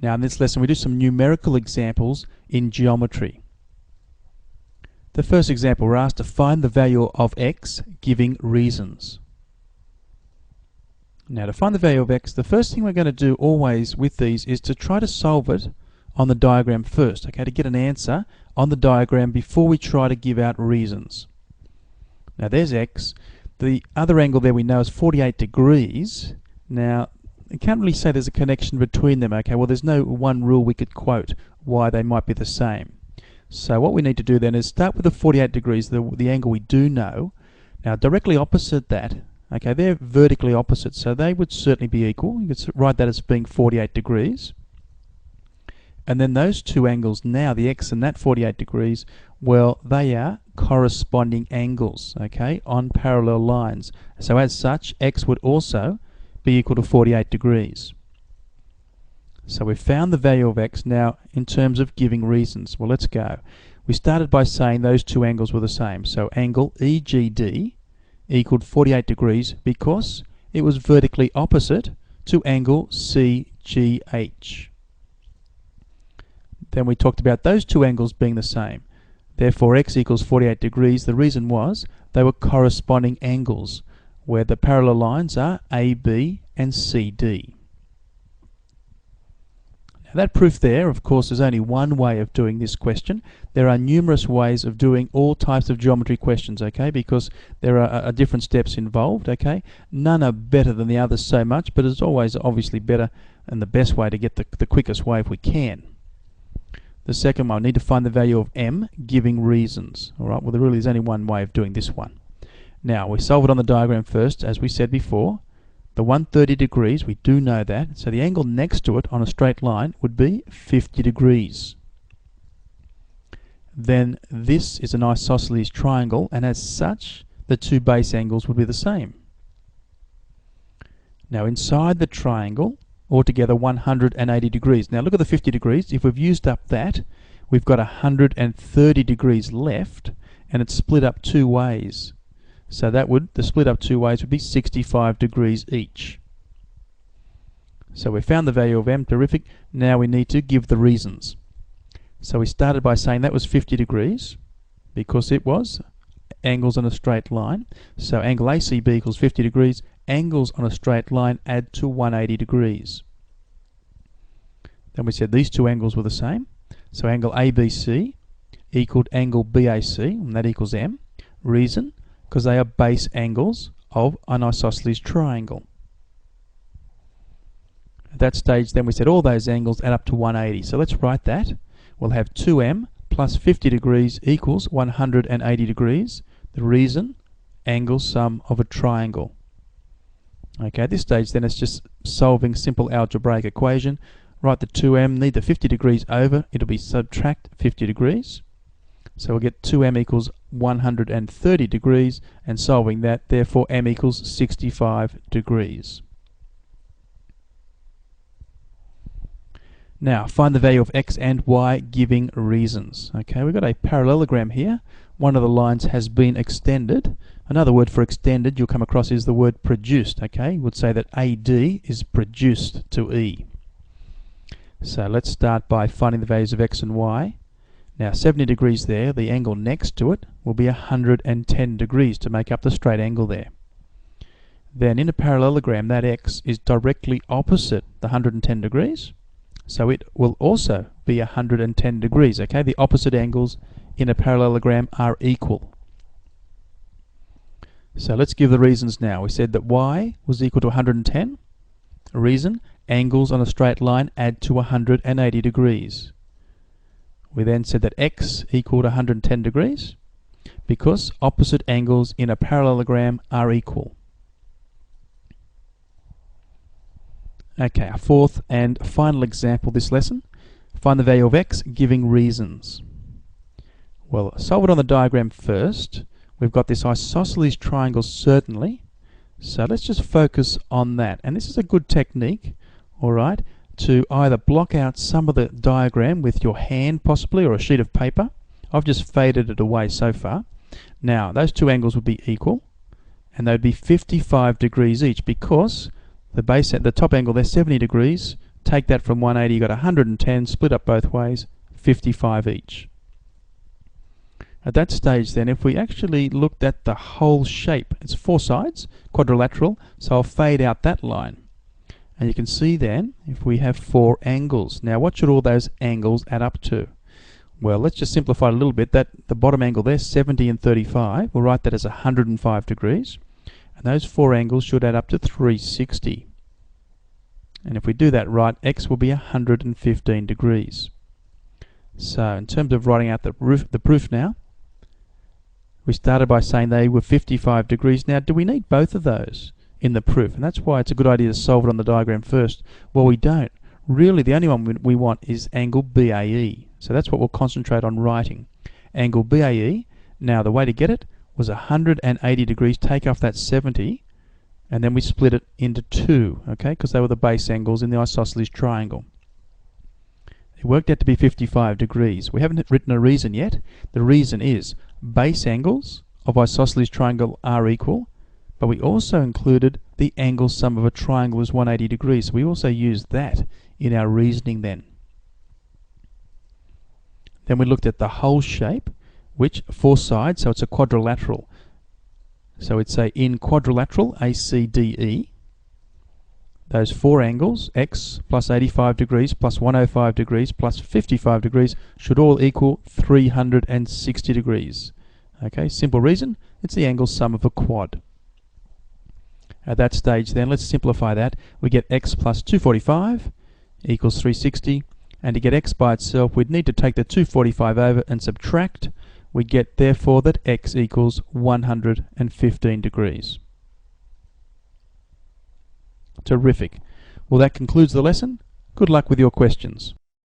Now in this lesson we do some numerical examples in geometry. The first example, we're asked to find the value of x giving reasons. Now to find the value of x, the first thing we're going to do always with these is to try to solve it on the diagram first, okay, to get an answer on the diagram before we try to give out reasons. Now there's x. The other angle there we know is 48 degrees. Now you can't really say there's a connection between them, okay, well there's no one rule we could quote why they might be the same. So what we need to do then is start with the 48 degrees, the angle we do know. Now directly opposite that, okay, they're vertically opposite, so they would certainly be equal. You could write that as being 48 degrees. And then those two angles now, the x and that 48 degrees, well, they are corresponding angles, okay, on parallel lines. So as such, x would also be equal to 48 degrees. So we've found the value of x. Now in terms of giving reasons, well, let's go. We started by saying those two angles were the same. So angle EGD equaled 48 degrees because it was vertically opposite to angle CGH. Then we talked about those two angles being the same. Therefore x equals 48 degrees. The reason was they were corresponding angles where the parallel lines are AB and CD. Now that proof there, of course, is only one way of doing this question. There are numerous ways of doing all types of geometry questions, okay, because there are different steps involved, okay. None are better than the others so much, but it's always obviously better and the best way to get the quickest way if we can. The second one, we need to find the value of m giving reasons. Alright, well there really is only one way of doing this one. Now we solve it on the diagram first, as we said before. The 130 degrees, we do know that, so the angle next to it on a straight line would be 50 degrees. Then this is an isosceles triangle, and as such the two base angles would be the same. Now inside the triangle, altogether 180 degrees. Now look at the 50 degrees. If we've used up that, we've got 130 degrees left, and it's split up two ways. So that would, the split up two ways would be 65 degrees each. So we found the value of m, terrific. Now we need to give the reasons. So we started by saying that was 50 degrees because it was angles on a straight line. So angle ACB equals 50 degrees. Angles on a straight line add to 180 degrees. Then we said these two angles were the same. So angle ABC equaled angle BAC, and that equals m. Reason, because they are base angles of an isosceles triangle. At that stage then we said all those angles add up to 180. So let's write that. We'll have 2m plus 50 degrees equals 180 degrees. The reason, angle sum of a triangle. Okay, at this stage then it's just solving simple algebraic equation. Write the 2m, need the 50 degrees over, it'll be subtract 50 degrees. So we'll get 2m equals 130 degrees, and solving that, therefore m equals 65 degrees. Now find the value of x and y giving reasons. Okay, we've got a parallelogram here. One of the lines has been extended. Another word for extended you'll come across is the word produced. Okay, you would say that AD is produced to E. So let's start by finding the values of x and y. Now 70 degrees there, the angle next to it will be 110 degrees to make up the straight angle there. Then in a parallelogram that x is directly opposite the 110 degrees, so it will also be 110 degrees. Okay, the opposite angles in a parallelogram are equal. So let's give the reasons now. We said that y was equal to 110. Reason, angles on a straight line add to 180 degrees. We then said that x equaled 110 degrees because opposite angles in a parallelogram are equal. Okay, our fourth and final example this lesson. Find the value of x giving reasons. Well, solve it on the diagram first. We've got this isosceles triangle certainly, so let's just focus on that. And this is a good technique, alright, to either block out some of the diagram with your hand possibly, or a sheet of paper. I've just faded it away so far. Now those two angles would be equal, and they would be 55 degrees each because the top angle there 70 degrees Take that from 180, you got 110, split up both ways, 55 each. At that stage then, if we actually looked at the whole shape, it's 4 sides, quadrilateral, so I'll fade out that line. And you can see then, if we have 4 angles. Now what should all those angles add up to? Well, let's just simplify it a little bit. That the bottom angle there, 70 and 35, we'll write that as 105 degrees. And those 4 angles should add up to 360. And if we do that right, x will be 115 degrees. So in terms of writing out the proof now, we started by saying they were 55 degrees. Now, do we need both of those in the proof? And that's why it's a good idea to solve it on the diagram first. Well, we don't. Really, the only one we want is angle BAE. So that's what we'll concentrate on writing. Angle BAE. Now, the way to get it was 180 degrees. Take off that 70, and then we split it into 2, okay, because they were the base angles in the isosceles triangle. It worked out to be 55 degrees. We haven't written a reason yet. The reason is base angles of isosceles triangle are equal, but we also included the angle sum of a triangle is 180 degrees. So we also used that in our reasoning then. Then we looked at the whole shape, which 4 sides, so it's a quadrilateral. So we'd say in quadrilateral ACDE, those 4 angles, x plus 85 degrees plus 105 degrees plus 55 degrees, should all equal 360 degrees. Okay, simple reason, it's the angle sum of a quad. At that stage then, let's simplify that. We get x plus 245 equals 360, and to get x by itself, we'd need to take the 245 over and subtract. We get therefore that x equals 115 degrees. Terrific. Well, that concludes the lesson. Good luck with your questions.